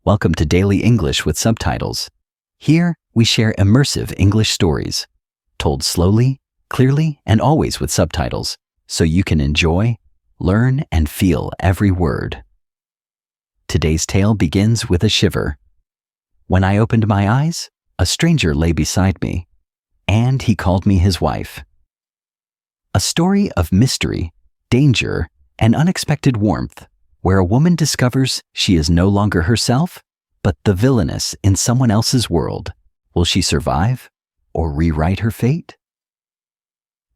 Welcome to Daily English with Subtitles. Here, we share immersive English stories, told slowly, clearly, and always with subtitles, so you can enjoy, learn, and feel every word. Today's tale begins with a shiver. When I opened my eyes, a stranger lay beside me, and he called me his wife. A story of mystery, danger, and unexpected warmth, where a woman discovers she is no longer herself, but the villainess in someone else's world. Will she survive or rewrite her fate?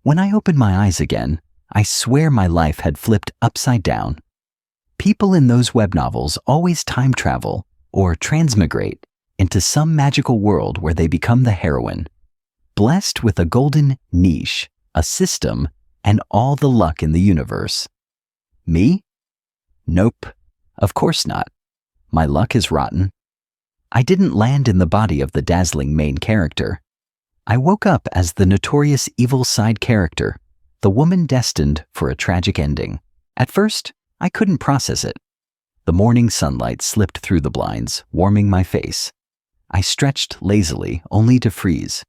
When I opened my eyes again, I swear my life had flipped upside down. People in those web novels always time travel or transmigrate into some magical world where they become the heroine, blessed with a golden niche, a system, and all the luck in the universe. Me? Nope, of course not. My luck is rotten. I didn't land in the body of the dazzling main character. I woke up as the notorious evil side character, the woman destined for a tragic ending. At first, I couldn't process it. The morning sunlight slipped through the blinds, warming my face. I stretched lazily, only to freeze.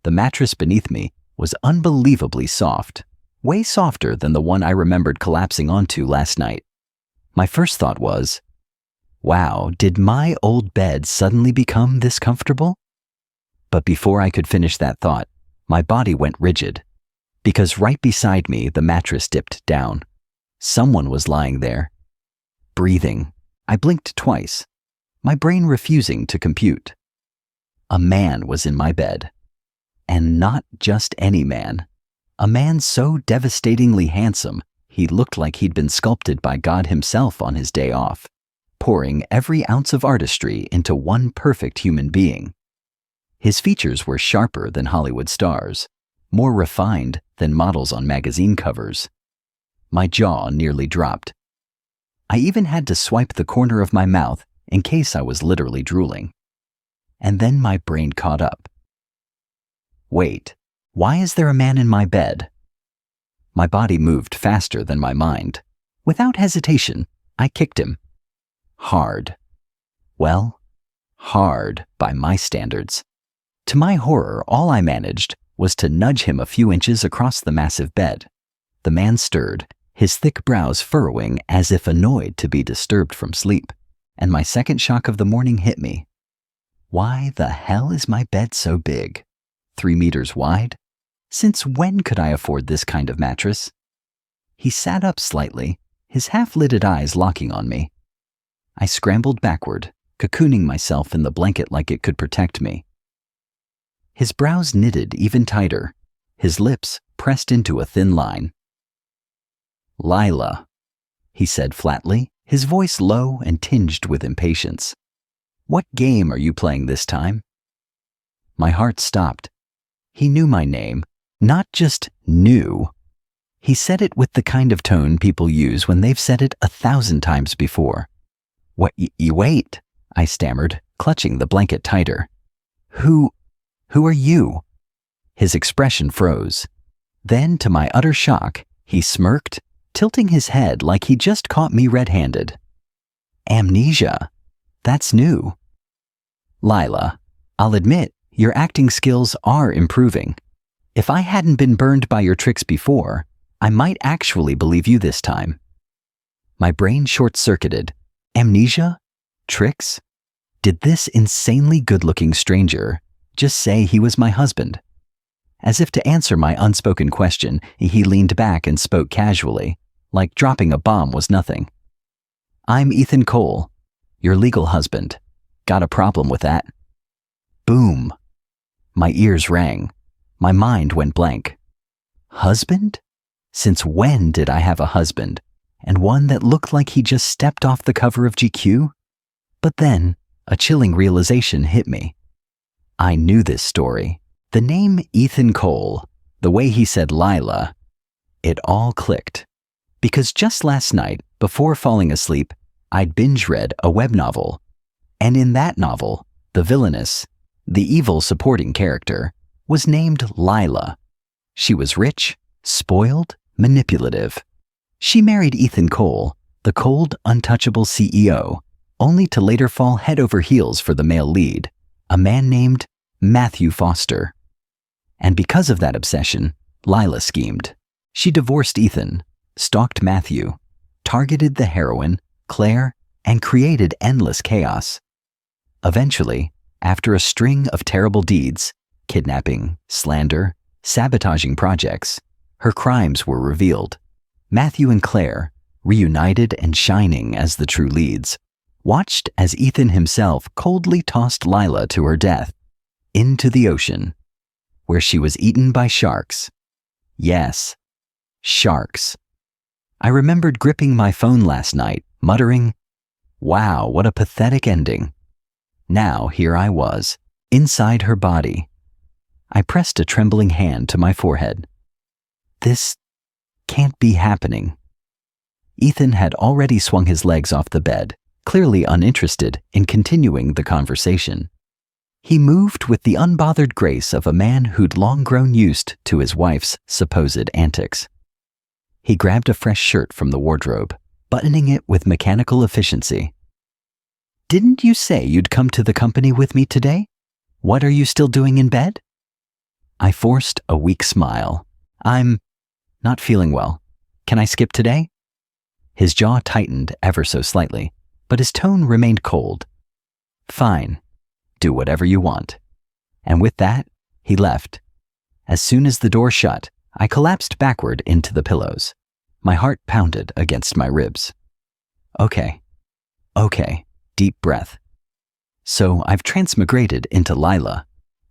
The mattress beneath me was unbelievably soft, way softer than the one I remembered collapsing onto last night. My first thought was, wow, did my old bed suddenly become this comfortable? But before I could finish that thought, my body went rigid, because right beside me the mattress dipped down. Someone was lying there, breathing. I blinked twice, my brain refusing to compute. A man was in my bed, and not just any man. A man so devastatingly handsome, he looked like he'd been sculpted by God himself on his day off, pouring every ounce of artistry into one perfect human being. His features were sharper than Hollywood stars, more refined than models on magazine covers. My jaw nearly dropped. I even had to swipe the corner of my mouth in case I was literally drooling. And then my brain caught up. Wait, why is there a man in my bed? My body moved faster than my mind. Without hesitation, I kicked him. Hard. Well, hard by my standards. To my horror, all I managed was to nudge him a few inches across the massive bed. The man stirred, his thick brows furrowing as if annoyed to be disturbed from sleep, and my second shock of the morning hit me. Why the hell is my bed so big? 3 meters wide? Since when could I afford this kind of mattress? He sat up slightly, his half-lidded eyes locking on me. I scrambled backward, cocooning myself in the blanket like it could protect me. His brows knitted even tighter, his lips pressed into a thin line. "Lila," he said flatly, his voice low and tinged with impatience. "What game are you playing this time?" My heart stopped. He knew my name, not just knew. He said it with the kind of tone people use when they've said it 1,000 times before. Wait, I stammered, clutching the blanket tighter. Who are you?" His expression froze. Then, to my utter shock, he smirked, tilting his head like he just caught me red-handed. "Amnesia. That's new." "Lila, I'll admit, your acting skills are improving. If I hadn't been burned by your tricks before, I might actually believe you this time." My brain short-circuited. Amnesia? Tricks? Did this insanely good-looking stranger just say he was my husband? As if to answer my unspoken question, he leaned back and spoke casually, like dropping a bomb was nothing. "I'm Ethan Cole, your legal husband. Got a problem with that?" Boom. My ears rang. My mind went blank. Husband? Since when did I have a husband? And one that looked like he just stepped off the cover of GQ? But then, a chilling realization hit me. I knew this story. The name Ethan Cole, the way he said Lila, it all clicked. Because just last night, before falling asleep, I'd binge-read a web novel. And in that novel, the villainess, the evil supporting character, was named Lila. She was rich, spoiled, manipulative. She married Ethan Cole, the cold, untouchable CEO, only to later fall head over heels for the male lead, a man named Matthew Foster. And because of that obsession, Lila schemed. She divorced Ethan, stalked Matthew, targeted the heroine, Claire, and created endless chaos. Eventually, after a string of terrible deeds, kidnapping, slander, sabotaging projects, her crimes were revealed. Matthew and Claire, reunited and shining as the true leads, watched as Ethan himself coldly tossed Lila to her death, into the ocean, where she was eaten by sharks. Yes, sharks. I remembered gripping my phone last night, muttering, "Wow, what a pathetic ending." Now here I was, inside her body. I pressed a trembling hand to my forehead. This can't be happening. Ethan had already swung his legs off the bed, clearly uninterested in continuing the conversation. He moved with the unbothered grace of a man who'd long grown used to his wife's supposed antics. He grabbed a fresh shirt from the wardrobe, buttoning it with mechanical efficiency. "Didn't you say you'd come to the company with me today? What are you still doing in bed?" I forced a weak smile. "I'm not feeling well. Can I skip today?" His jaw tightened ever so slightly, but his tone remained cold. "Fine. Do whatever you want." And with that, he left. As soon as the door shut, I collapsed backward into the pillows. My heart pounded against my ribs. Okay. Deep breath. So I've transmigrated into Lila,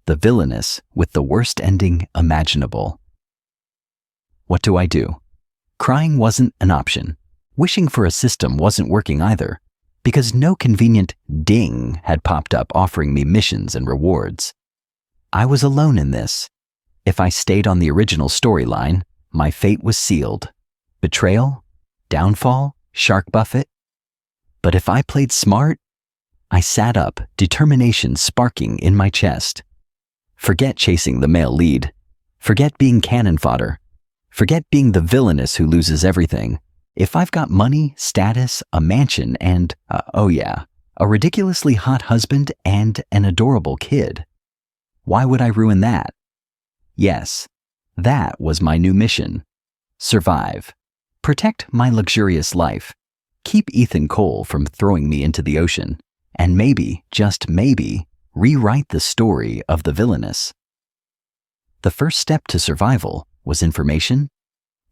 the villainess with the worst ending imaginable. What do I do? Crying wasn't an option. Wishing for a system wasn't working either, because no convenient ding had popped up offering me missions and rewards. I was alone in this. If I stayed on the original storyline, my fate was sealed. Betrayal, downfall, shark buffet. But if I played smart, I sat up, determination sparking in my chest. Forget chasing the male lead. Forget being cannon fodder. Forget being the villainess who loses everything. If I've got money, status, a mansion, and, a ridiculously hot husband and an adorable kid, why would I ruin that? Yes, that was my new mission. Survive. Protect my luxurious life. Keep Ethan Cole from throwing me into the ocean. And maybe, just maybe, rewrite the story of the villainess. The first step to survival was information.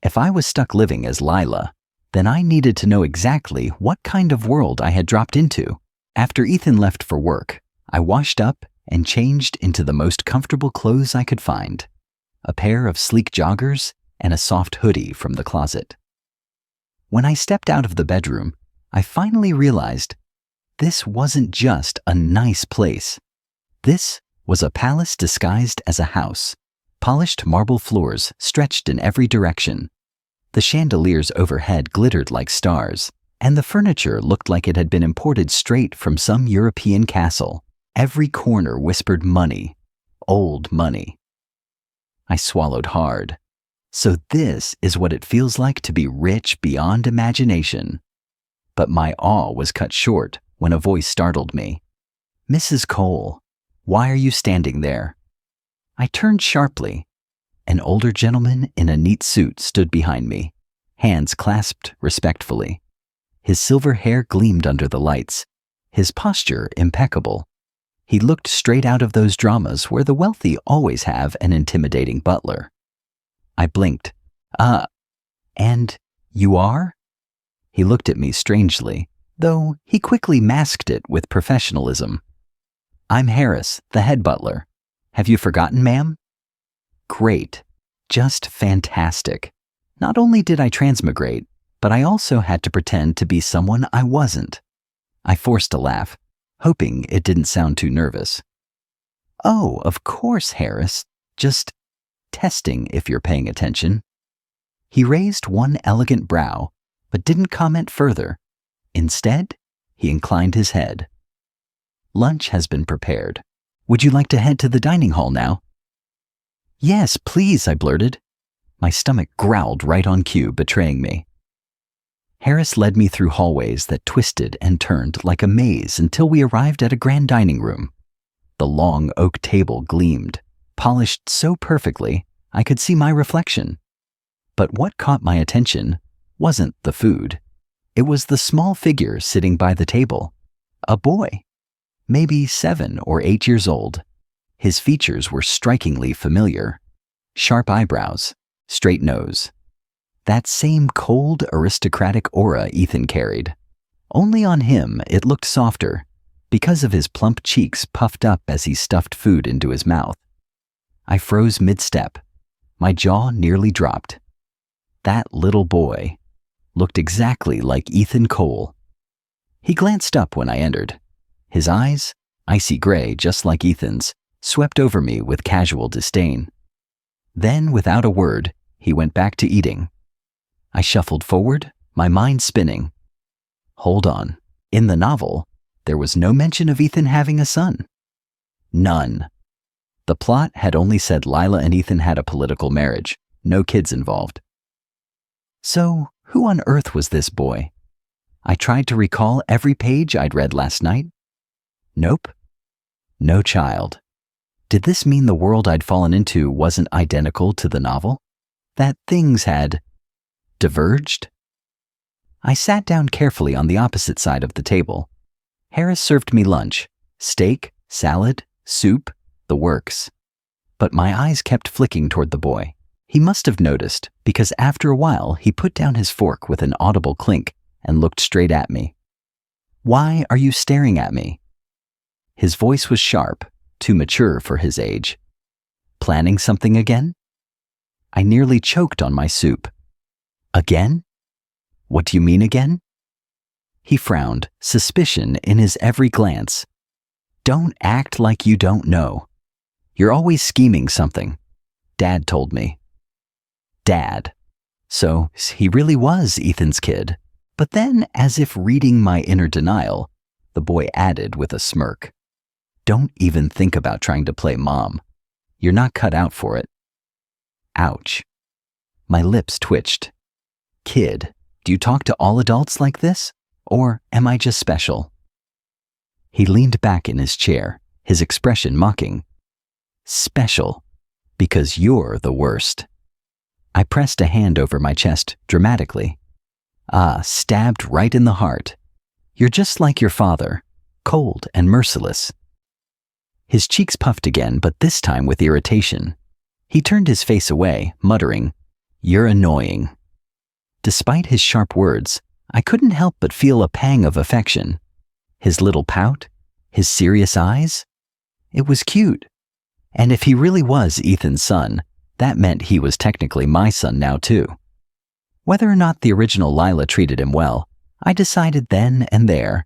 If I was stuck living as Lila, then I needed to know exactly what kind of world I had dropped into. After Ethan left for work, I washed up and changed into the most comfortable clothes I could find, a pair of sleek joggers and a soft hoodie from the closet. When I stepped out of the bedroom, I finally realized this wasn't just a nice place. This was a palace disguised as a house. Polished marble floors stretched in every direction. The chandeliers overhead glittered like stars, and the furniture looked like it had been imported straight from some European castle. Every corner whispered money, old money. I swallowed hard. So this is what it feels like to be rich beyond imagination. But my awe was cut short when a voice startled me. "Mrs. Cole, why are you standing there?" I turned sharply. An older gentleman in a neat suit stood behind me, hands clasped respectfully. His silver hair gleamed under the lights, his posture impeccable. He looked straight out of those dramas where the wealthy always have an intimidating butler. I blinked. And you are?" He looked at me strangely, though he quickly masked it with professionalism. "I'm Harris, the head butler. Have you forgotten, ma'am?" Great. Just fantastic. Not only did I transmigrate, but I also had to pretend to be someone I wasn't. I forced a laugh, hoping it didn't sound too nervous. "Oh, of course, Harris. Just testing if you're paying attention." He raised one elegant brow, but didn't comment further. Instead, he inclined his head. "Lunch has been prepared. Would you like to head to the dining hall now?" "Yes, please," I blurted. My stomach growled right on cue, betraying me. Harris led me through hallways that twisted and turned like a maze until we arrived at a grand dining room. The long oak table gleamed, polished so perfectly I could see my reflection. But what caught my attention wasn't the food. It was the small figure sitting by the table. A boy, maybe 7 or 8 years old. His features were strikingly familiar. Sharp eyebrows, straight nose. That same cold, aristocratic aura Ethan carried. Only on him it looked softer, because of his plump cheeks puffed up as he stuffed food into his mouth. I froze mid-step. My jaw nearly dropped. That little boy looked exactly like Ethan Cole. He glanced up when I entered. His eyes, icy gray just like Ethan's, swept over me with casual disdain. Then, without a word, he went back to eating. I shuffled forward, my mind spinning. Hold on. In the novel, there was no mention of Ethan having a son. None. The plot had only said Lila and Ethan had a political marriage, no kids involved. So, who on earth was this boy? I tried to recall every page I'd read last night. Nope. No child. Did this mean the world I'd fallen into wasn't identical to the novel? That things had diverged? I sat down carefully on the opposite side of the table. Harris served me lunch, steak, salad, soup, the works. But my eyes kept flicking toward the boy. He must have noticed, because after a while he put down his fork with an audible clink and looked straight at me. Why are you staring at me? His voice was sharp, too mature for his age. Planning something again? I nearly choked on my soup. Again? What do you mean again? He frowned, suspicion in his every glance. Don't act like you don't know. You're always scheming something. Dad told me. Dad. So he really was Ethan's kid. But then, as if reading my inner denial, the boy added with a smirk. Don't even think about trying to play mom. You're not cut out for it. Ouch. My lips twitched. Kid, do you talk to all adults like this? Or am I just special? He leaned back in his chair, his expression mocking. Special, because you're the worst. I pressed a hand over my chest dramatically. Stabbed right in the heart. You're just like your father, cold and merciless. His cheeks puffed again, but this time with irritation. He turned his face away, muttering, You're annoying. Despite his sharp words, I couldn't help but feel a pang of affection. His little pout, his serious eyes. It was cute. And if he really was Ethan's son, that meant he was technically my son now too. Whether or not the original Lila treated him well, I decided then and there,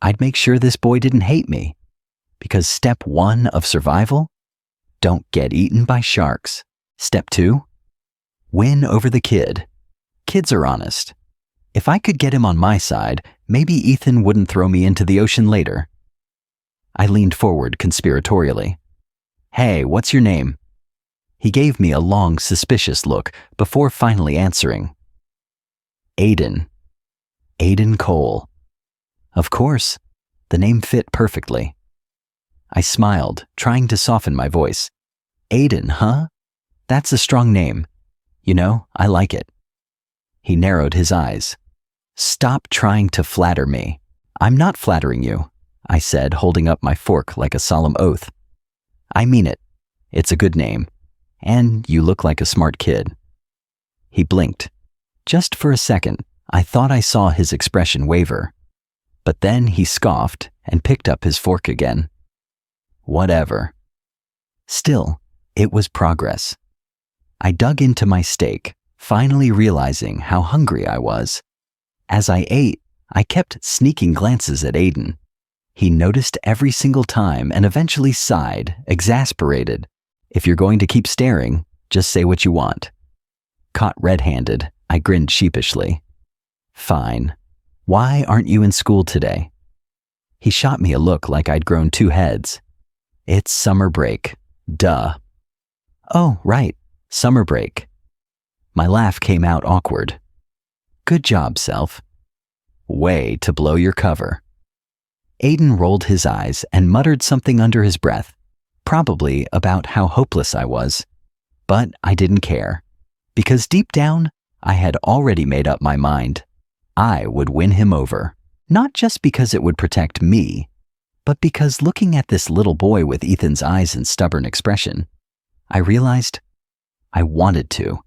I'd make sure this boy didn't hate me. Because step 1 of survival? Don't get eaten by sharks. Step 2? Win over the kid. Kids are honest. If I could get him on my side, maybe Ethan wouldn't throw me into the ocean later. I leaned forward conspiratorially. Hey, what's your name? He gave me a long, suspicious look before finally answering. Aiden. Aiden Cole. Of course, the name fit perfectly. I smiled, trying to soften my voice. Aiden, huh? That's a strong name. You know, I like it. He narrowed his eyes. Stop trying to flatter me. I'm not flattering you, I said, holding up my fork like a solemn oath. I mean it. It's a good name. And you look like a smart kid. He blinked. Just for a second, I thought I saw his expression waver. But then he scoffed and picked up his fork again. Whatever. Still, it was progress. I dug into my steak, finally realizing how hungry I was. As I ate, I kept sneaking glances at Aiden. He noticed every single time and eventually sighed, exasperated. If you're going to keep staring, just say what you want. Caught red-handed, I grinned sheepishly. Fine. Why aren't you in school today? He shot me a look like I'd grown 2 heads. It's summer break. Duh. Oh, right. Summer break. My laugh came out awkward. Good job, self. way to blow your cover. Aiden rolled his eyes and muttered something under his breath, probably about how hopeless I was. But I didn't care, because deep down, I had already made up my mind. I would win him over, not just because it would protect me, but because looking at this little boy with Ethan's eyes and stubborn expression, I realized I wanted to.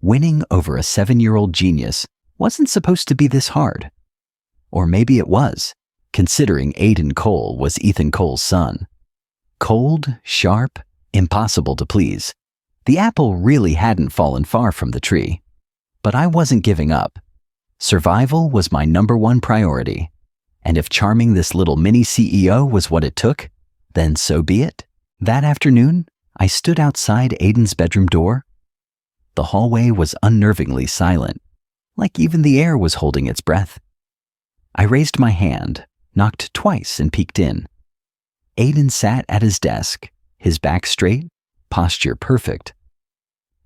Winning over a 7-year-old genius wasn't supposed to be this hard. Or maybe it was, considering Aiden Cole was Ethan Cole's son. Cold, sharp, impossible to please. The apple really hadn't fallen far from the tree. But I wasn't giving up. Survival was my #1 priority. And if charming this little mini CEO was what it took, then so be it. That afternoon, I stood outside Aiden's bedroom door. The hallway was unnervingly silent, like even the air was holding its breath. I raised my hand, knocked twice, and peeked in. Aiden sat at his desk, his back straight, posture perfect.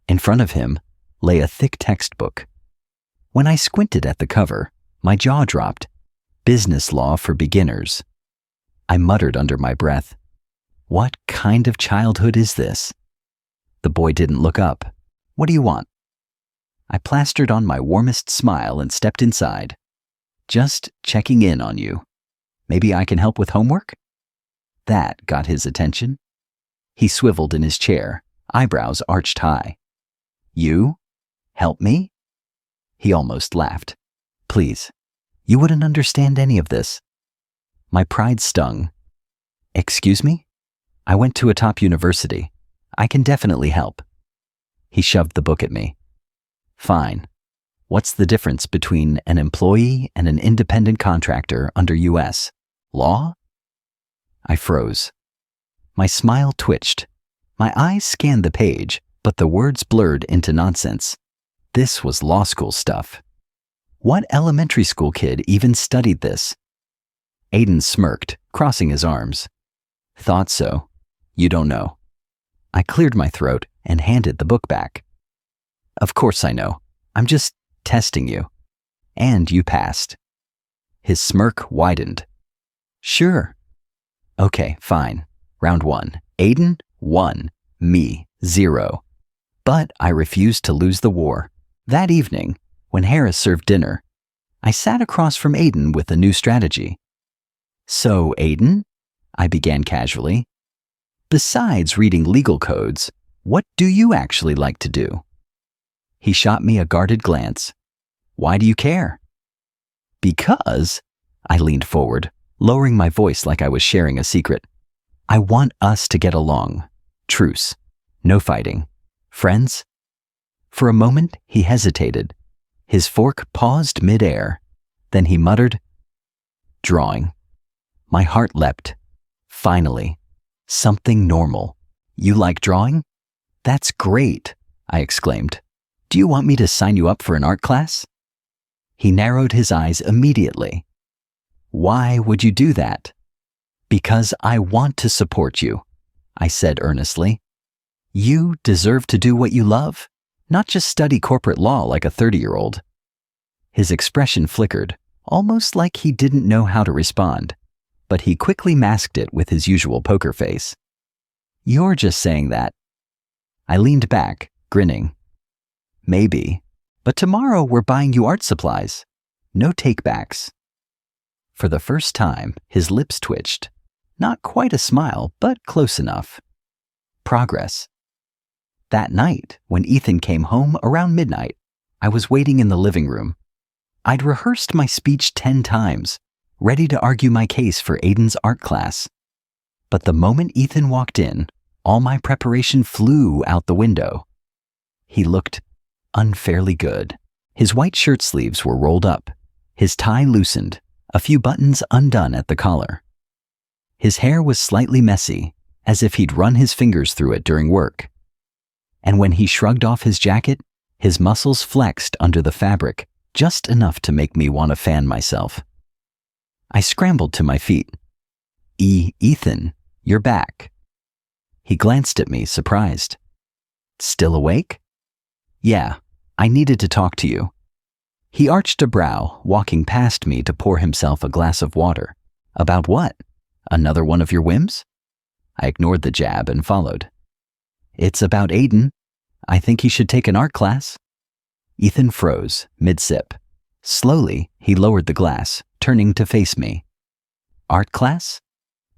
In front of him lay a thick textbook. When I squinted at the cover, my jaw dropped. Business Law for Beginners. I muttered under my breath, "What kind of childhood is this?" The boy didn't look up. "What do you want?" I plastered on my warmest smile and stepped inside. "Just checking in on you. Maybe I can help with homework?" That got his attention. He swiveled in his chair, eyebrows arched high. "You? Help me?" He almost laughed. "Please, you wouldn't understand any of this." My pride stung. "Excuse me? I went to a top university. I can definitely help." He shoved the book at me. "Fine. What's the difference between an employee and an independent contractor under U.S. law?" I froze. My smile twitched. My eyes scanned the page, but the words blurred into nonsense. This was law school stuff. What elementary school kid even studied this? Aiden smirked, crossing his arms. "Thought so. You don't know." I cleared my throat and handed the book back. "Of course I know. I'm just testing you. And you passed." His smirk widened. "Sure." "Okay, fine. Round 1. Aiden, 1. Me, 0. But I refused to lose the war. That evening, when Harris served dinner, I sat across from Aiden with a new strategy. "So, Aiden," I began casually, "besides reading legal codes, what do you actually like to do?" He shot me a guarded glance. "Why do you care?" "Because," I leaned forward, lowering my voice like I was sharing a secret, "I want us to get along. Truce. No fighting. Friends?" For a moment, he hesitated. His fork paused mid-air. Then he muttered, "Drawing." My heart leapt. Finally, something normal. "You like drawing?" "That's great," I exclaimed. "Do you want me to sign you up for an art class?" He narrowed his eyes immediately. "Why would you do that?" "Because I want to support you," I said earnestly. "You deserve to do what you love, not just study corporate law like a 30-year-old. His expression flickered, almost like he didn't know how to respond, but he quickly masked it with his usual poker face. "You're just saying that." I leaned back, grinning. "Maybe, but tomorrow we're buying you art supplies. No take-backs." For the first time, his lips twitched. Not quite a smile, but close enough. Progress. That night, when Ethan came home around midnight, I was waiting in the living room. I'd rehearsed my speech 10 times, ready to argue my case for Aiden's art class. But the moment Ethan walked in, all my preparation flew out the window. He looked unfairly good. His white shirt sleeves were rolled up, his tie loosened, a few buttons undone at the collar. His hair was slightly messy, as if he'd run his fingers through it during work. And when he shrugged off his jacket, his muscles flexed under the fabric, just enough to make me want to fan myself. I scrambled to my feet. Ethan, you're back." He glanced at me, surprised. "Still awake?" "Yeah, I needed to talk to you." He arched a brow, walking past me to pour himself a glass of water. About what? Another one of your whims? I ignored the jab and followed. It's about Aiden. I think he should take an art class. Ethan froze, mid-sip. Slowly, he lowered the glass, turning to face me. Art class?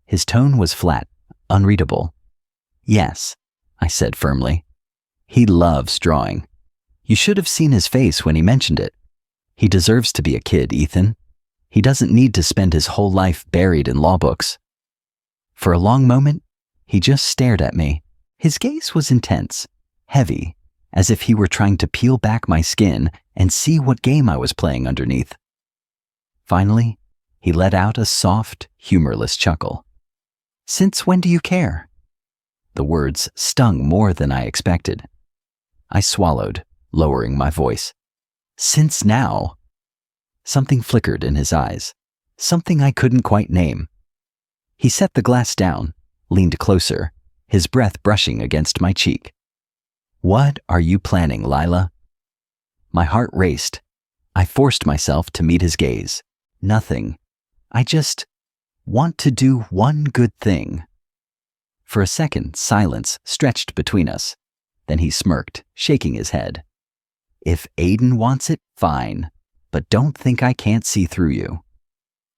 His tone was flat, unreadable. Yes, I said firmly. He loves drawing. You should have seen his face when he mentioned it. He deserves to be a kid, Ethan. He doesn't need to spend his whole life buried in law books. For a long moment, he just stared at me. His gaze was intense, heavy, as if he were trying to peel back my skin and see what game I was playing underneath. Finally, he let out a soft, humorless chuckle. Since when do you care? The words stung more than I expected. I swallowed, lowering my voice. Since now. Something flickered in his eyes, something I couldn't quite name. He set the glass down, leaned closer, his breath brushing against my cheek. What are you planning, Lila? My heart raced. I forced myself to meet his gaze. Nothing. I just want to do one good thing. For a second, silence stretched between us. Then he smirked, shaking his head. If Aiden wants it, fine, but don't think I can't see through you.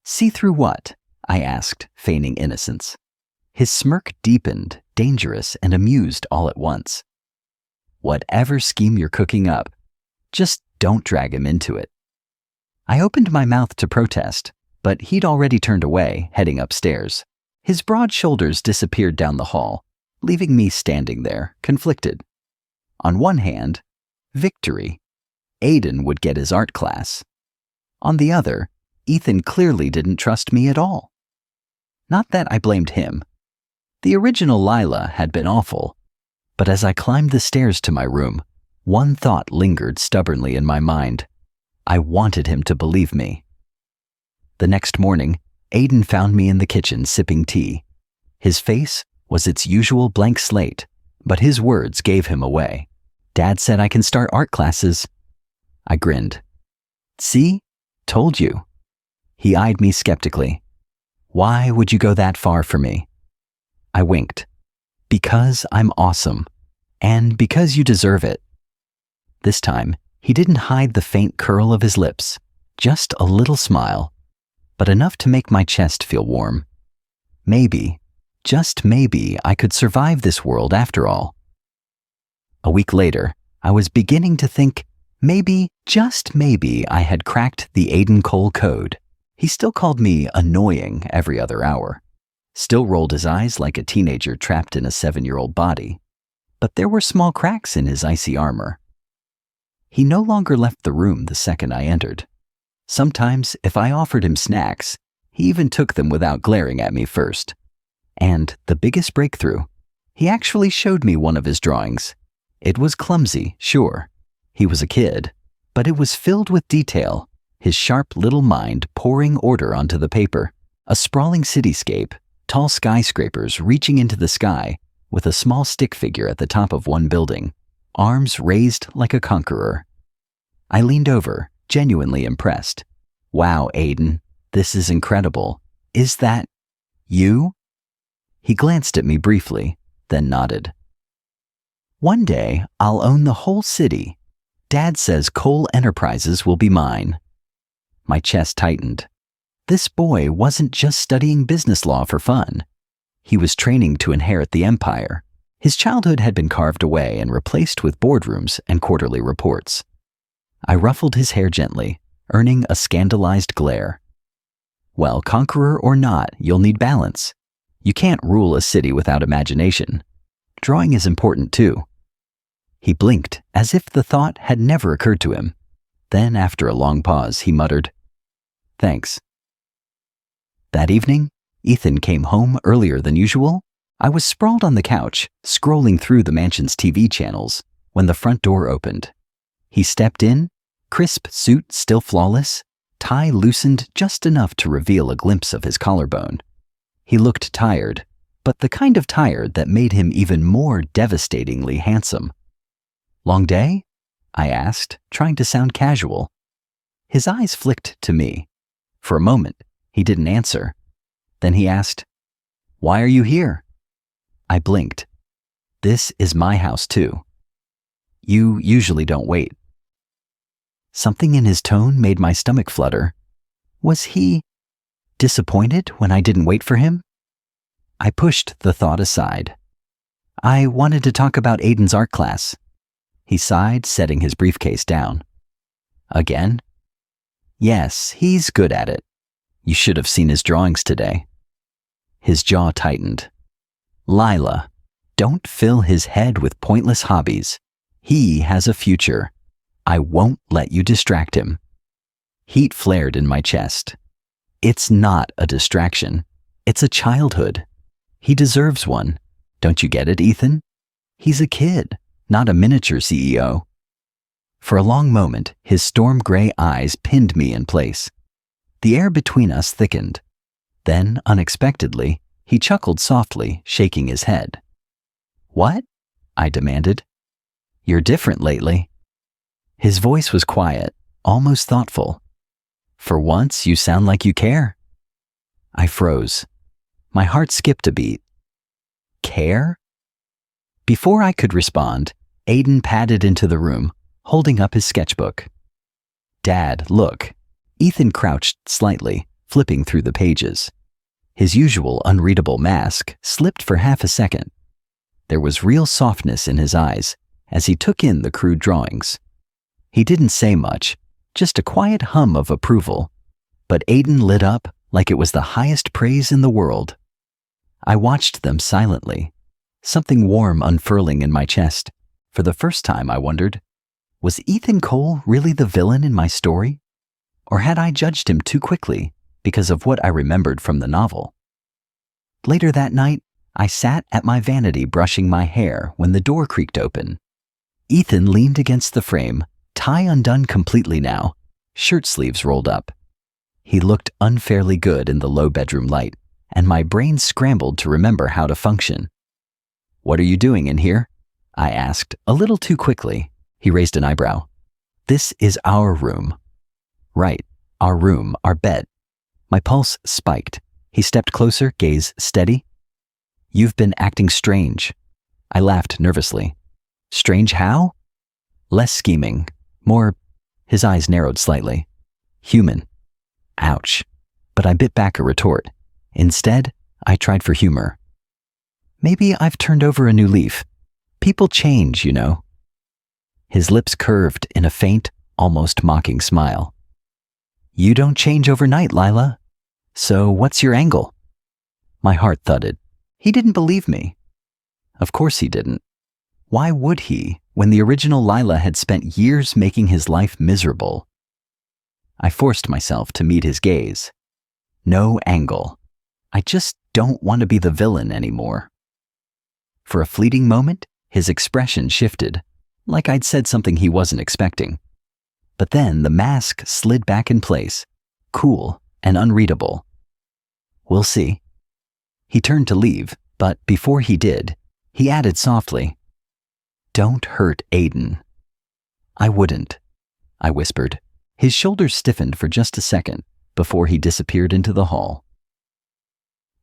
See through what? I asked, feigning innocence. His smirk deepened, dangerous and amused all at once. Whatever scheme you're cooking up, just don't drag him into it. I opened my mouth to protest, but he'd already turned away, heading upstairs. His broad shoulders disappeared down the hall, leaving me standing there, conflicted. On one hand, victory. Aiden would get his art class. On the other, Ethan clearly didn't trust me at all. Not that I blamed him. The original Lila had been awful, but as I climbed the stairs to my room, one thought lingered stubbornly in my mind. I wanted him to believe me. The next morning, Aiden found me in the kitchen sipping tea. His face was its usual blank slate, but his words gave him away. Dad said I can start art classes. I grinned. See? Told you. He eyed me skeptically. Why would you go that far for me? I winked. Because I'm awesome. And because you deserve it. This time, he didn't hide the faint curl of his lips, just a little smile, but enough to make my chest feel warm. Maybe, just maybe, I could survive this world after all. A week later, I was beginning to think maybe, just maybe, I had cracked the Aiden Cole code. He still called me annoying every other hour, still rolled his eyes like a teenager trapped in a 7-year-old body, but there were small cracks in his icy armor. He no longer left the room the second I entered. Sometimes, if I offered him snacks, he even took them without glaring at me first. And the biggest breakthrough, he actually showed me one of his drawings. It was clumsy, sure. He was a kid, but it was filled with detail, his sharp little mind pouring order onto the paper. A sprawling cityscape, tall skyscrapers reaching into the sky, with a small stick figure at the top of one building, arms raised like a conqueror. I leaned over, genuinely impressed. Wow, Aiden, this is incredible. Is that you? He glanced at me briefly, then nodded. One day, I'll own the whole city. Dad says Cole Enterprises will be mine. My chest tightened. This boy wasn't just studying business law for fun. He was training to inherit the empire. His childhood had been carved away and replaced with boardrooms and quarterly reports. I ruffled his hair gently, earning a scandalized glare. Well, conqueror or not, you'll need balance. You can't rule a city without imagination. Drawing is important too. He blinked as if the thought had never occurred to him. Then, after a long pause, he muttered, "Thanks." That evening, Ethan came home earlier than usual. I was sprawled on the couch, scrolling through the mansion's TV channels, when the front door opened. He stepped in, crisp suit still flawless, tie loosened just enough to reveal a glimpse of his collarbone. He looked tired, but the kind of tired that made him even more devastatingly handsome. "Long day?" I asked, trying to sound casual. His eyes flicked to me. For a moment, he didn't answer. Then he asked, "Why are you here?" I blinked. This is my house too. You usually don't wait. Something in his tone made my stomach flutter. Was he disappointed when I didn't wait for him? I pushed the thought aside. I wanted to talk about Aiden's art class. He sighed, setting his briefcase down. Again? Yes, he's good at it. You should have seen his drawings today. His jaw tightened. Lila, don't fill his head with pointless hobbies. He has a future. I won't let you distract him. Heat flared in my chest. It's not a distraction. It's a childhood. He deserves one. Don't you get it, Ethan? He's a kid, not a miniature CEO. For a long moment, his storm gray eyes pinned me in place. The air between us thickened. Then, unexpectedly, he chuckled softly, shaking his head. What? I demanded. You're different lately. His voice was quiet, almost thoughtful. For once, you sound like you care. I froze. My heart skipped a beat. Care? Before I could respond, Aiden padded into the room, holding up his sketchbook. Dad, look. Ethan crouched slightly, flipping through the pages. His usual unreadable mask slipped for half a second. There was real softness in his eyes as he took in the crude drawings. He didn't say much, just a quiet hum of approval, but Aiden lit up like it was the highest praise in the world. I watched them silently, something warm unfurling in my chest. For the first time, I wondered, was Ethan Cole really the villain in my story? Or had I judged him too quickly because of what I remembered from the novel? Later that night, I sat at my vanity brushing my hair when the door creaked open. Ethan leaned against the frame, tie undone completely now, shirt sleeves rolled up. He looked unfairly good in the low bedroom light, and my brain scrambled to remember how to function. What are you doing in here? I asked, a little too quickly. He raised an eyebrow. This is our room. Right, our room, our bed. My pulse spiked. He stepped closer, gaze steady. You've been acting strange. I laughed nervously. Strange how? Less scheming, more. His eyes narrowed slightly. Human. Ouch. But I bit back a retort. Instead, I tried for humor. Maybe I've turned over a new leaf. People change, you know. His lips curved in a faint, almost mocking smile. You don't change overnight, Lila. So what's your angle? My heart thudded. He didn't believe me. Of course he didn't. Why would he, when the original Lila had spent years making his life miserable? I forced myself to meet his gaze. No angle. I just don't want to be the villain anymore. For a fleeting moment, his expression shifted, like I'd said something he wasn't expecting. But then the mask slid back in place, cool and unreadable. We'll see. He turned to leave, but before he did, he added softly, Don't hurt Aiden. I wouldn't, I whispered. His shoulders stiffened for just a second before he disappeared into the hall.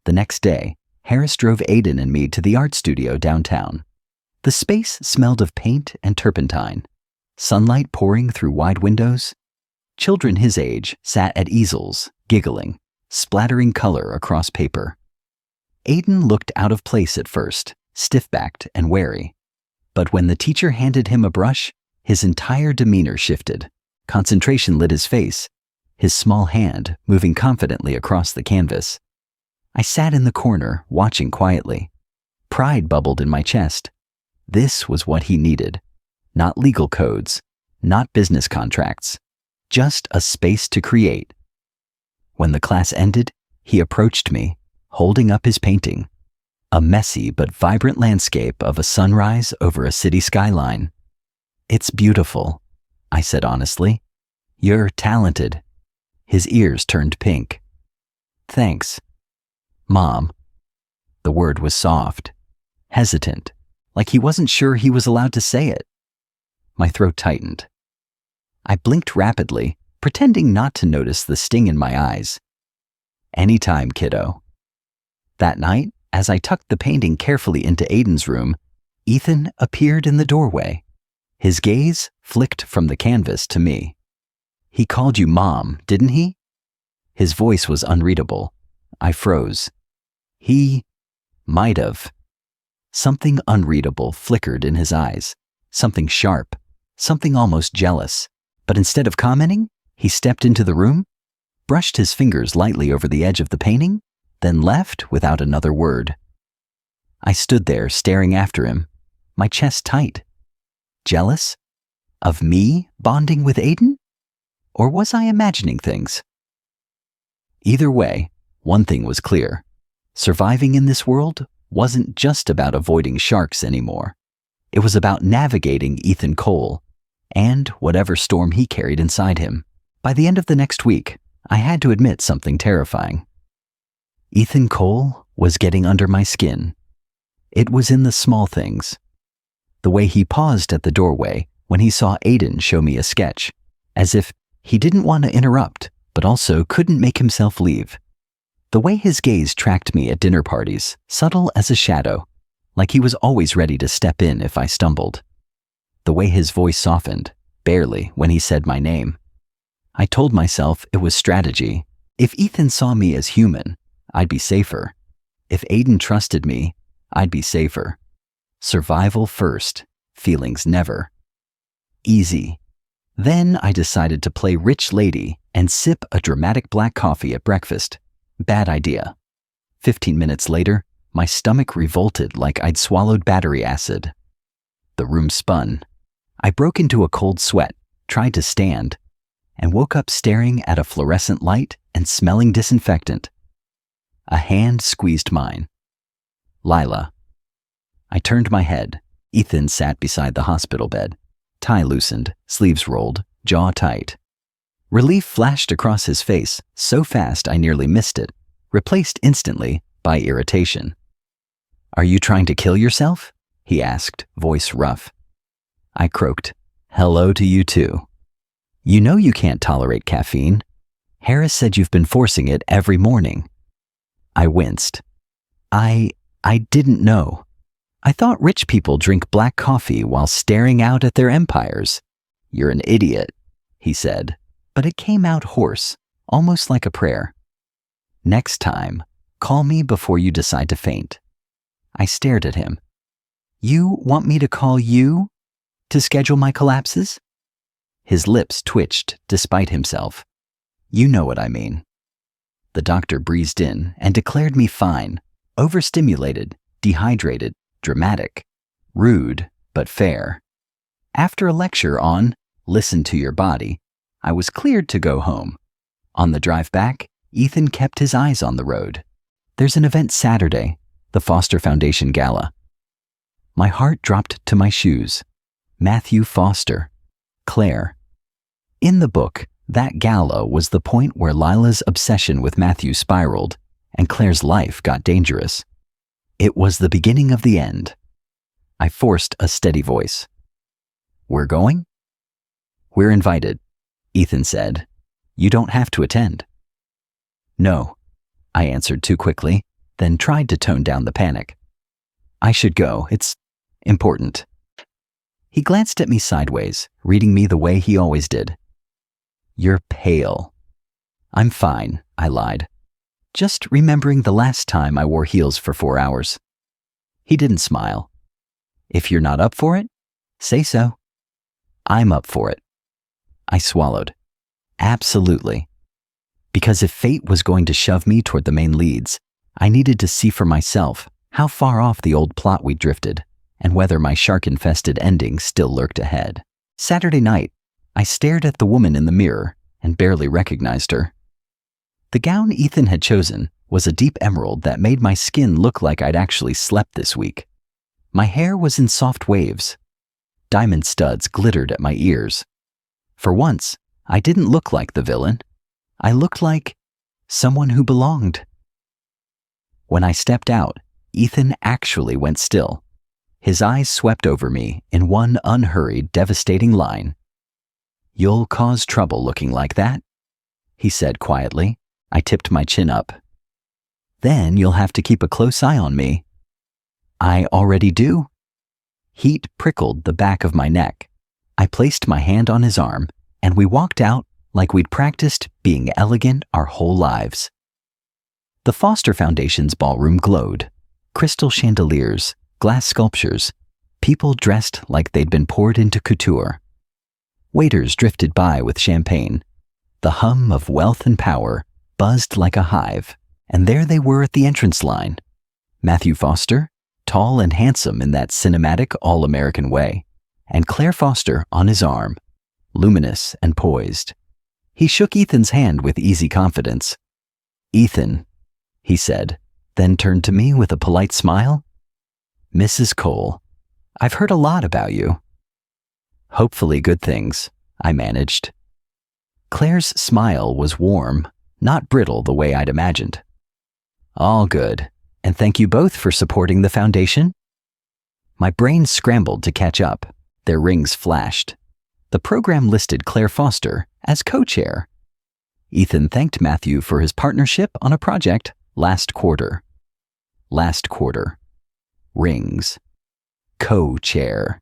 The next day, Harris drove Aiden and me to the art studio downtown. The space smelled of paint and turpentine, sunlight pouring through wide windows. Children his age sat at easels, giggling, splattering color across paper. Aiden looked out of place at first, stiff-backed and wary. But when the teacher handed him a brush, his entire demeanor shifted. Concentration lit his face, his small hand moving confidently across the canvas. I sat in the corner, watching quietly. Pride bubbled in my chest. This was what he needed. Not legal codes, not business contracts, just a space to create. When the class ended, he approached me, holding up his painting. A messy but vibrant landscape of a sunrise over a city skyline. It's beautiful, I said honestly. You're talented. His ears turned pink. Thanks. Mom. The word was soft, hesitant, like he wasn't sure he was allowed to say it. My throat tightened. I blinked rapidly, pretending not to notice the sting in my eyes. "Anytime, kiddo." That night, as I tucked the painting carefully into Aiden's room, Ethan appeared in the doorway. His gaze flicked from the canvas to me. "He called you Mom, didn't he?" His voice was unreadable. I froze. "He might have." Something unreadable flickered in his eyes. Something sharp. Something almost jealous. But instead of commenting, he stepped into the room, brushed his fingers lightly over the edge of the painting, then left without another word. I stood there staring after him, my chest tight. Jealous? Of me bonding with Aiden? Or was I imagining things? Either way, one thing was clear. Surviving in this world wasn't just about avoiding sharks anymore. It was about navigating Ethan Cole and whatever storm he carried inside him. By the end of the next week, I had to admit something terrifying. Ethan Cole was getting under my skin. It was in the small things. The way he paused at the doorway when he saw Aiden show me a sketch, as if he didn't want to interrupt, but also couldn't make himself leave. The way his gaze tracked me at dinner parties, subtle as a shadow, like he was always ready to step in if I stumbled. The way his voice softened, barely, when he said my name. I told myself it was strategy. If Ethan saw me as human, I'd be safer. If Aiden trusted me, I'd be safer. Survival first, feelings never. Easy. Then I decided to play rich lady and sip a dramatic black coffee at breakfast. Bad idea. 15 minutes later, my stomach revolted like I'd swallowed battery acid. The room spun. I broke into a cold sweat, tried to stand, and woke up staring at a fluorescent light and smelling disinfectant. A hand squeezed mine. "Lila." I turned my head. Ethan sat beside the hospital bed. Tie loosened, sleeves rolled, jaw tight. Relief flashed across his face, so fast I nearly missed it, replaced instantly by irritation. "Are you trying to kill yourself?" he asked, voice rough. I croaked, "Hello to you too. You know you can't tolerate caffeine. Harris said you've been forcing it every morning." I winced. I didn't know. I thought rich people drink black coffee while staring out at their empires. "You're an idiot," he said, but it came out hoarse, almost like a prayer. "Next time, call me before you decide to faint." I stared at him. "You want me to call you to schedule my collapses?" His lips twitched despite himself. "You know what I mean." The doctor breezed in and declared me fine, overstimulated, dehydrated, dramatic, rude, but fair. After a lecture on "Listen to your body," I was cleared to go home. On the drive back, Ethan kept his eyes on the road. "There's an event Saturday, the Foster Foundation Gala." My heart dropped to my shoes. Matthew Foster. Claire. In the book, that gala was the point where Lila's obsession with Matthew spiraled and Claire's life got dangerous. It was the beginning of the end. I forced a steady voice. "We're going?" "We're invited," Ethan said. "You don't have to attend." "No," I answered too quickly, then tried to tone down the panic. "I should go. It's important." He glanced at me sideways, reading me the way he always did. "You're pale." "I'm fine," I lied. "Just remembering the last time I wore heels for 4 hours." He didn't smile. "If you're not up for it, say so." "I'm up for it." I swallowed. Absolutely. Because if fate was going to shove me toward the main leads, I needed to see for myself how far off the old plot we drifted, and whether my shark-infested ending still lurked ahead. Saturday night, I stared at the woman in the mirror and barely recognized her. The gown Ethan had chosen was a deep emerald that made my skin look like I'd actually slept this week. My hair was in soft waves. Diamond studs glittered at my ears. For once, I didn't look like the villain. I looked like someone who belonged. When I stepped out, Ethan actually went still. His eyes swept over me in one unhurried, devastating line. "You'll cause trouble looking like that," he said quietly. I tipped my chin up. "Then you'll have to keep a close eye on me." "I already do." Heat prickled the back of my neck. I placed my hand on his arm, and we walked out like we'd practiced being elegant our whole lives. The Foster Foundation's ballroom glowed. Crystal chandeliers, glass sculptures, people dressed like they'd been poured into couture. Waiters drifted by with champagne. The hum of wealth and power buzzed like a hive, and there they were at the entrance line. Matthew Foster, tall and handsome in that cinematic all-American way, and Claire Foster on his arm, luminous and poised. He shook Ethan's hand with easy confidence. "Ethan," he said, then turned to me with a polite smile. "Mrs. Cole, I've heard a lot about you." "Hopefully good things," I managed. Claire's smile was warm, not brittle the way I'd imagined. "All good, and thank you both for supporting the foundation." My brain scrambled to catch up. Their rings flashed. The program listed Claire Foster as co-chair. Ethan thanked Matthew for his partnership on a project last quarter. Last quarter. Rings. Co-chair.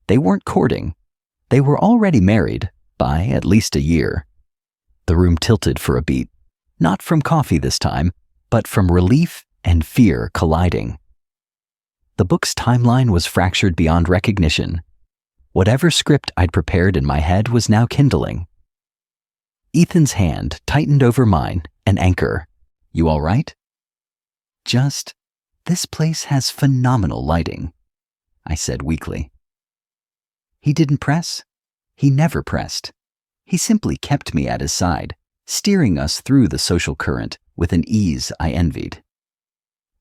They weren't courting. They were already married by at least a year. The room tilted for a beat, not from coffee this time, but from relief and fear colliding. The book's timeline was fractured beyond recognition. Whatever script I'd prepared in my head was now kindling. Ethan's hand tightened over mine, an anchor. "You all right?" This place has phenomenal lighting," I said weakly. He didn't press. He never pressed. He simply kept me at his side, steering us through the social current with an ease I envied.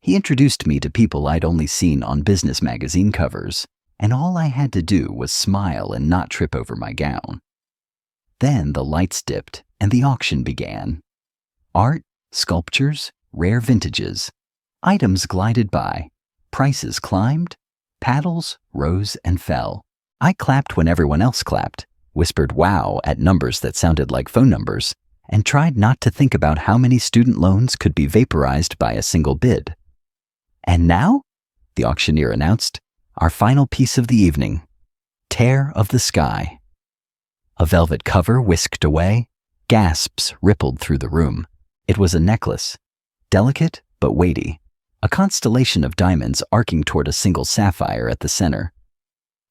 He introduced me to people I'd only seen on business magazine covers, and all I had to do was smile and not trip over my gown. Then the lights dipped and the auction began. Art, sculptures, rare vintages. Items glided by. Prices climbed. Paddles rose and fell. I clapped when everyone else clapped, whispered wow at numbers that sounded like phone numbers, and tried not to think about how many student loans could be vaporized by a single bid. "And now," the auctioneer announced, "our final piece of the evening. Tear of the Sky." A velvet cover whisked away. Gasps rippled through the room. It was a necklace, delicate but weighty, a constellation of diamonds arcing toward a single sapphire at the center.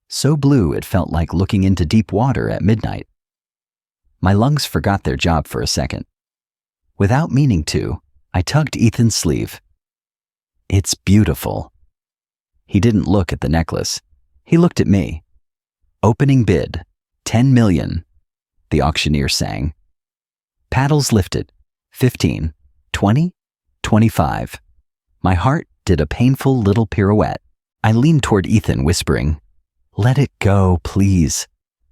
So blue it felt like looking into deep water at midnight. My lungs forgot their job for a second. Without meaning to, I tugged Ethan's sleeve. "It's beautiful." He didn't look at the necklace. He looked at me. "Opening bid, 10 million, the auctioneer sang. Paddles lifted, 15, 20, 25. My heart did a painful little pirouette. I leaned toward Ethan, whispering, "Let it go, please.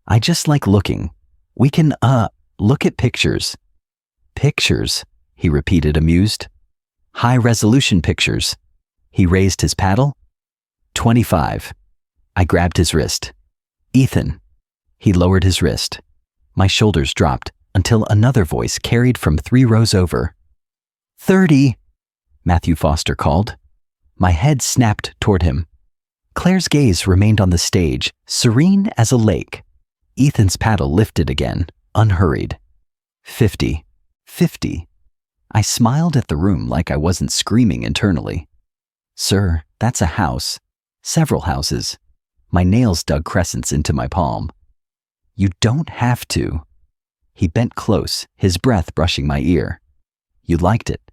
I just like looking. We can, look at pictures." "Pictures," he repeated, amused. "High-resolution pictures." He raised his paddle. 25. I grabbed his wrist. "Ethan." He lowered his wrist. My shoulders dropped until another voice carried from 3 rows over. 30, Matthew Foster called. My head snapped toward him. Claire's gaze remained on the stage, serene as a lake. Ethan's paddle lifted again, unhurried. 50. 50. I smiled at the room like I wasn't screaming internally. "Sir, that's a house. Several houses." My nails dug crescents into my palm. "You don't have to." He bent close, his breath brushing my ear. "You liked it."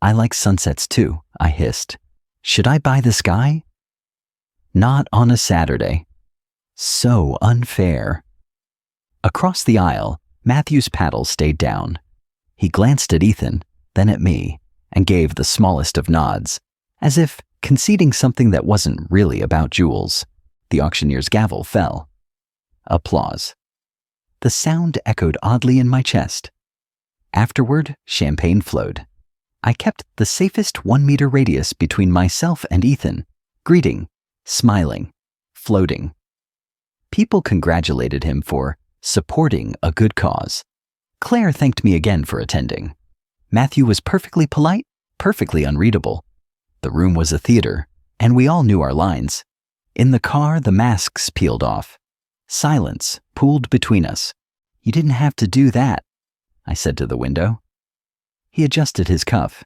"I like sunsets too," I hissed. "Should I buy the sky?" "Not on a Saturday." So unfair. Across the aisle, Matthew's paddle stayed down. He glanced at Ethan, then at me, and gave the smallest of nods, as if conceding something that wasn't really about jewels. The auctioneer's gavel fell. Applause. The sound echoed oddly in my chest. Afterward, champagne flowed. I kept the safest 1-meter radius between myself and Ethan, greeting, smiling, floating. People congratulated him for supporting a good cause. Claire thanked me again for attending. Matthew was perfectly polite, perfectly unreadable. The room was a theater, and we all knew our lines. In the car, the masks peeled off. Silence pooled between us. "You didn't have to do that," I said to the window. He adjusted his cuff.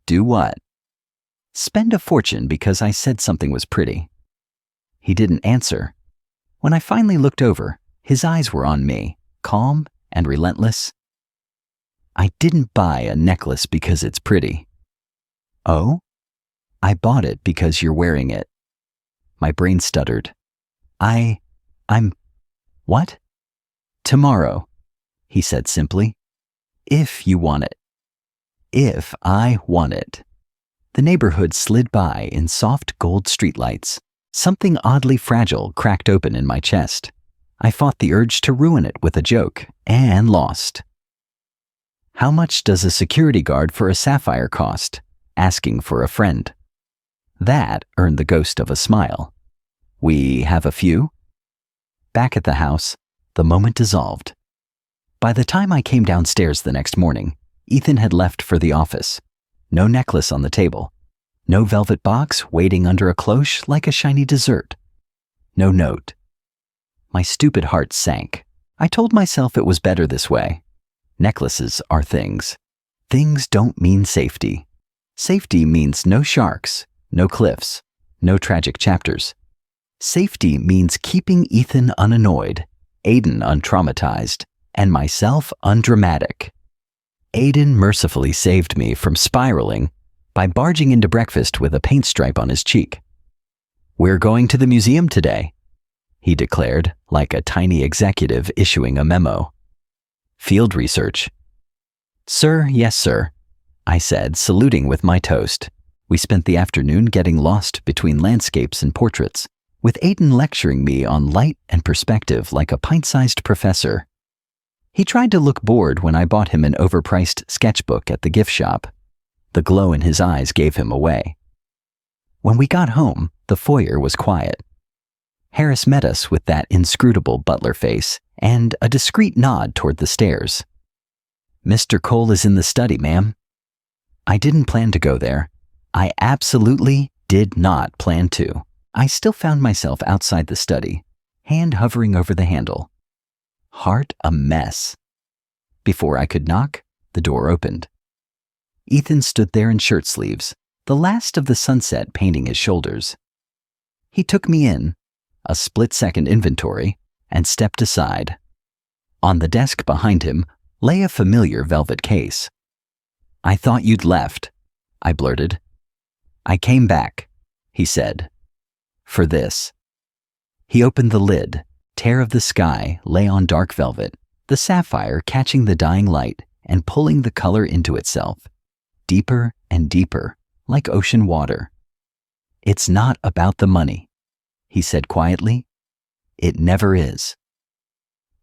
"Do what?" "Spend a fortune because I said something was pretty." He didn't answer. When I finally looked over, his eyes were on me, calm and relentless. "I didn't buy a necklace because it's pretty." "Oh?" "I bought it because you're wearing it." My brain stuttered. I'm... What?" "Tomorrow," he said simply. "If you want it." If I want it. The neighborhood slid by in soft gold streetlights. Something oddly fragile cracked open in my chest. I fought the urge to ruin it with a joke, and lost. "How much does a security guard for a sapphire cost?" Asking for a friend. That earned the ghost of a smile. "We have a few?" Back at the house, the moment dissolved. By the time I came downstairs the next morning, Ethan had left for the office. No necklace on the table. No velvet box waiting under a cloche like a shiny dessert. No note. My stupid heart sank. I told myself it was better this way. Necklaces are things. Things don't mean safety. Safety means no sharks, no cliffs, no tragic chapters. Safety means keeping Ethan unannoyed, Aiden untraumatized, and myself undramatic. Aiden mercifully saved me from spiraling by barging into breakfast with a paint stripe on his cheek. "We're going to the museum today," he declared like a tiny executive issuing a memo. "Field research." "Sir, yes, sir," I said, saluting with my toast. We spent the afternoon getting lost between landscapes and portraits, with Aiden lecturing me on light and perspective like a pint-sized professor. He tried to look bored when I bought him an overpriced sketchbook at the gift shop. The glow in his eyes gave him away. When we got home, the foyer was quiet. Harris met us with that inscrutable butler face and a discreet nod toward the stairs. "Mr. Cole is in the study, ma'am." I didn't plan to go there. I absolutely did not plan to. I still found myself outside the study, hand hovering over the handle. Heart a mess. Before I could knock, the door opened. Ethan stood there in shirt sleeves, the last of the sunset painting his shoulders. He took me in, a split-second inventory, and stepped aside. On the desk behind him lay a familiar velvet case. "I thought you'd left," I blurted. "I came back," he said. "For this." He opened the lid. Tear of the sky lay on dark velvet, the sapphire catching the dying light and pulling the color into itself, deeper and deeper, like ocean water. "It's not about the money," he said quietly. "It never is."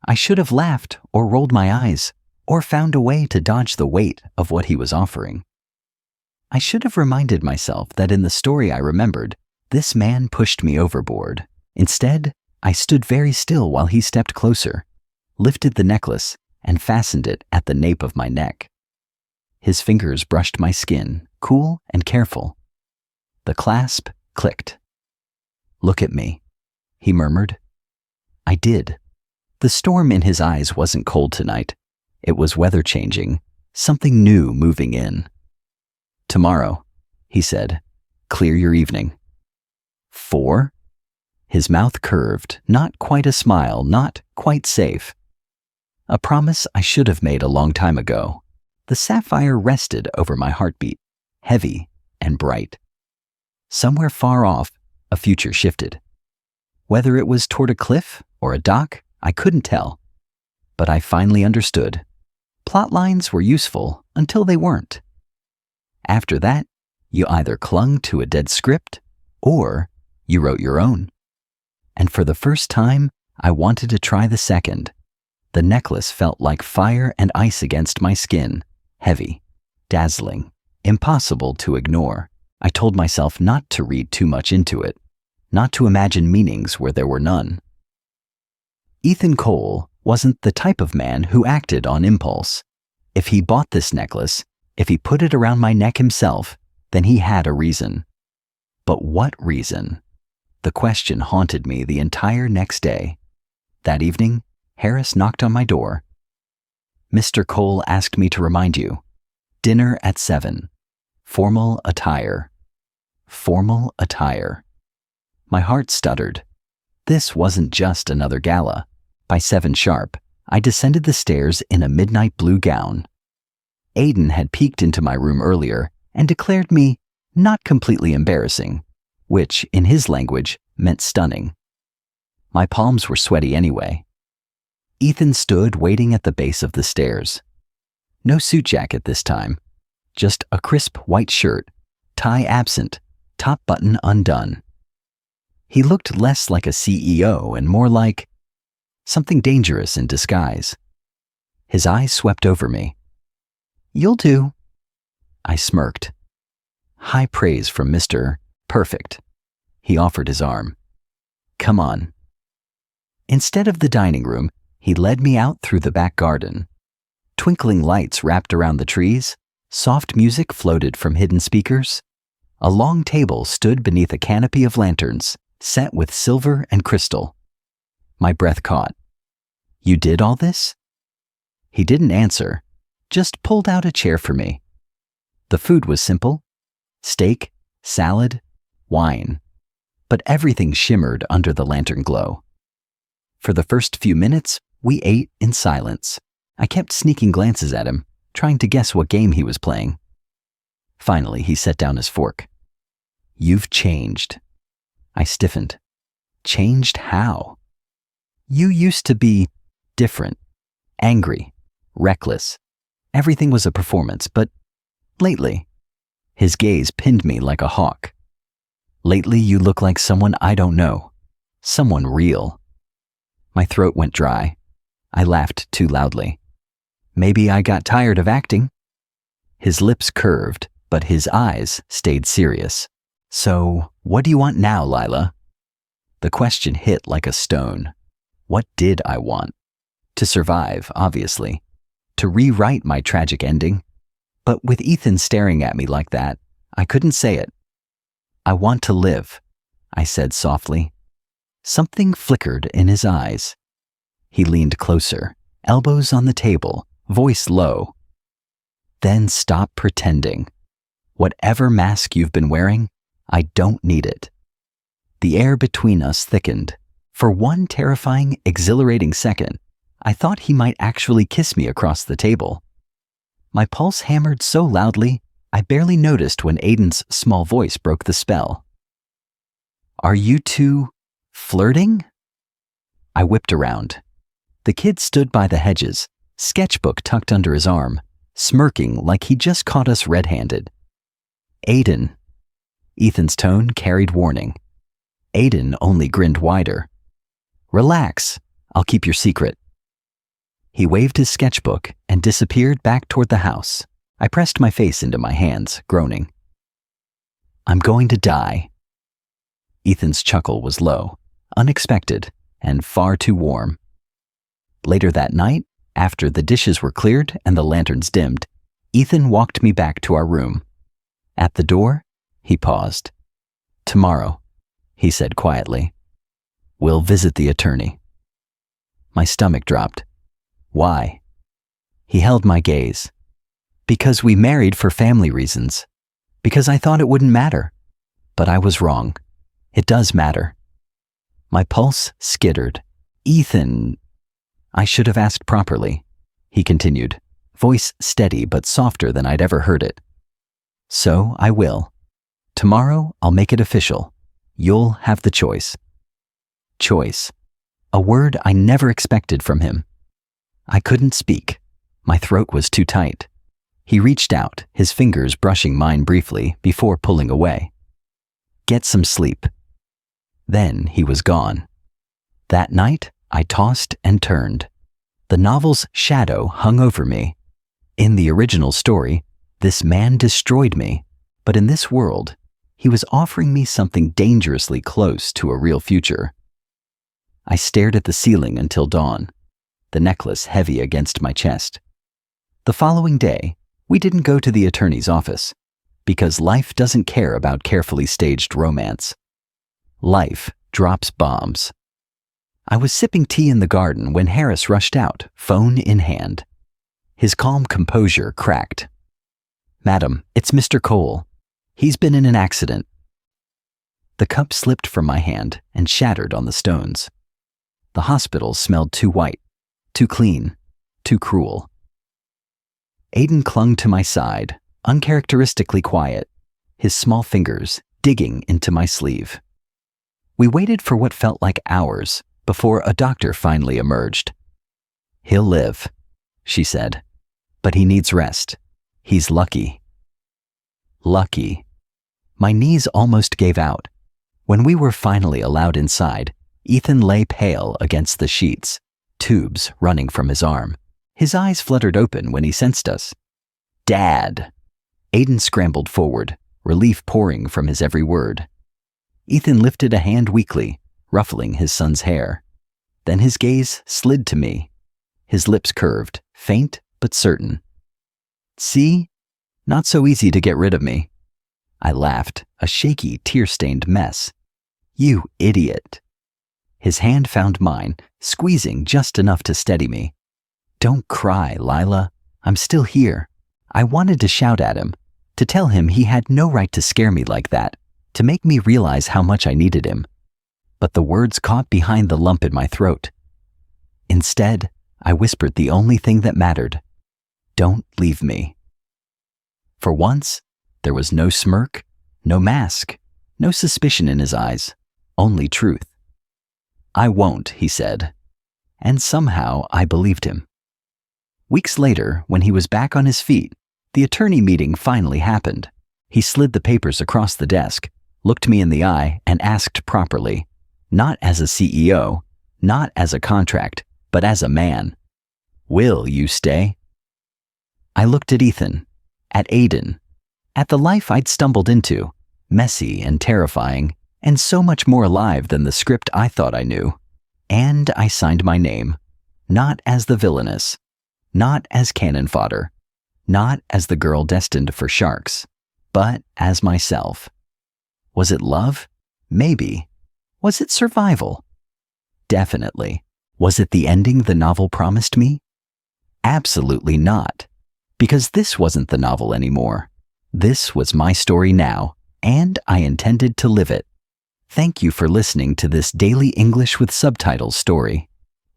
I should have laughed or rolled my eyes or found a way to dodge the weight of what he was offering. I should have reminded myself that in the story I remembered, this man pushed me overboard. Instead, I stood very still while he stepped closer, lifted the necklace, and fastened it at the nape of my neck. His fingers brushed my skin, cool and careful. The clasp clicked. "Look at me," he murmured. I did. The storm in his eyes wasn't cold tonight. It was weather changing, something new moving in. "Tomorrow," he said, "clear your evening." 4? His mouth curved, not quite a smile, not quite safe. A promise I should have made a long time ago. The sapphire rested over my heartbeat, heavy and bright. Somewhere far off, a future shifted. Whether it was toward a cliff or a dock, I couldn't tell. But I finally understood. Plot lines were useful until they weren't. After that, you either clung to a dead script or you wrote your own. And for the first time, I wanted to try the second. The necklace felt like fire and ice against my skin, heavy, dazzling, impossible to ignore. I told myself not to read too much into it, not to imagine meanings where there were none. Ethan Cole wasn't the type of man who acted on impulse. If he bought this necklace, if he put it around my neck himself, then he had a reason. But what reason? The question haunted me the entire next day. That evening, Harris knocked on my door. "Mr. Cole asked me to remind you. Dinner at 7. Formal attire." Formal attire. My heart stuttered. This wasn't just another gala. By 7 sharp, I descended the stairs in a midnight blue gown. Aiden had peeked into my room earlier and declared me not completely embarrassing, which, in his language, meant stunning. My palms were sweaty anyway. Ethan stood waiting at the base of the stairs. No suit jacket this time, just a crisp white shirt, tie absent, top button undone. He looked less like a CEO and more like something dangerous in disguise. His eyes swept over me. "You'll do." I smirked. High praise from Mr. Perfect. He offered his arm. "Come on." Instead of the dining room, he led me out through the back garden. Twinkling lights wrapped around the trees, soft music floated from hidden speakers. A long table stood beneath a canopy of lanterns, set with silver and crystal. My breath caught. "You did all this?" He didn't answer, just pulled out a chair for me. The food was simple: steak, salad, wine. But everything shimmered under the lantern glow. For the first few minutes, we ate in silence. I kept sneaking glances at him, trying to guess what game he was playing. Finally, he set down his fork. "You've changed." I stiffened. "Changed how?" "You used to be different, angry, reckless. Everything was a performance, but lately," his gaze pinned me like a hawk. "Lately you look like someone I don't know, someone real." My throat went dry. I laughed too loudly. "Maybe I got tired of acting." His lips curved, but his eyes stayed serious. "So, what do you want now, Lila?" The question hit like a stone. What did I want? To survive, obviously. To rewrite my tragic ending. But with Ethan staring at me like that, I couldn't say it. "I want to live," I said softly. Something flickered in his eyes. He leaned closer, elbows on the table, voice low. "Then stop pretending. Whatever mask you've been wearing, I don't need it." The air between us thickened. For one terrifying, exhilarating second, I thought he might actually kiss me across the table. My pulse hammered so loudly, I barely noticed when Aiden's small voice broke the spell. "Are you two flirting?" I whipped around. The kid stood by the hedges, sketchbook tucked under his arm, smirking like he just caught us red-handed. "Aiden." Ethan's tone carried warning. Aiden only grinned wider. "Relax, I'll keep your secret." He waved his sketchbook and disappeared back toward the house. I pressed my face into my hands, groaning. "I'm going to die." Ethan's chuckle was low, unexpected, and far too warm. Later that night, after the dishes were cleared and the lanterns dimmed, Ethan walked me back to our room. At the door, he paused. "Tomorrow," he said quietly, "we'll visit the attorney." My stomach dropped. "Why?" He held my gaze. "Because we married for family reasons. Because I thought it wouldn't matter. But I was wrong. It does matter." My pulse skittered. "Ethan..." "I should have asked properly," he continued, voice steady but softer than I'd ever heard it. "So I will. Tomorrow I'll make it official. You'll have the choice." Choice. A word I never expected from him. I couldn't speak. My throat was too tight. He reached out, his fingers brushing mine briefly before pulling away. "Get some sleep." Then he was gone. That night, I tossed and turned. The novel's shadow hung over me. In the original story, this man destroyed me, but in this world, he was offering me something dangerously close to a real future. I stared at the ceiling until dawn. the necklace heavy against my chest. The following day, we didn't go to the attorney's office, because life doesn't care about carefully staged romance. Life drops bombs. I was sipping tea in the garden when Harris rushed out, phone in hand. His calm composure cracked. "Madam, it's Mr. Cole. He's been in an accident." The cup slipped from my hand and shattered on the stones. The hospital smelled too white, too clean, too cruel. Aiden clung to my side, uncharacteristically quiet, his small fingers digging into my sleeve. We waited for what felt like hours before a doctor finally emerged. "He'll live," she said, "but he needs rest. He's lucky." Lucky. My knees almost gave out. When we were finally allowed inside, Ethan lay pale against the sheets, tubes running from his arm. His eyes fluttered open when he sensed us. "Dad!" Aiden scrambled forward, relief pouring from his every word. Ethan lifted a hand weakly, ruffling his son's hair. Then his gaze slid to me. His lips curved, faint but certain. "See? Not so easy to get rid of me." I laughed, a shaky, tear-stained mess. "You idiot." His hand found mine, squeezing just enough to steady me. "Don't cry, Lila. I'm still here." I wanted to shout at him, to tell him he had no right to scare me like that, to make me realize how much I needed him. But the words caught behind the lump in my throat. Instead, I whispered the only thing that mattered. "Don't leave me." For once, there was no smirk, no mask, no suspicion in his eyes, only truth. "I won't," he said. And somehow I believed him. Weeks later, when he was back on his feet, the attorney meeting finally happened. He slid the papers across the desk, looked me in the eye, and asked properly, not as a CEO, not as a contract, but as a man, "Will you stay?" I looked at Ethan, at Aiden, at the life I'd stumbled into, messy and terrifying, and so much more alive than the script I thought I knew. And I signed my name, not as the villainess, not as cannon fodder, not as the girl destined for sharks, but as myself. Was it love? Maybe. Was it survival? Definitely. Was it the ending the novel promised me? Absolutely not. Because this wasn't the novel anymore. This was my story now, and I intended to live it. Thank you for listening to this daily English with Subtitles story.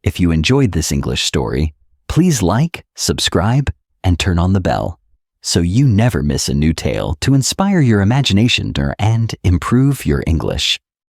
If you enjoyed this English story, please like, subscribe, and turn on the bell, so you never miss a new tale to inspire your imagination and improve your English.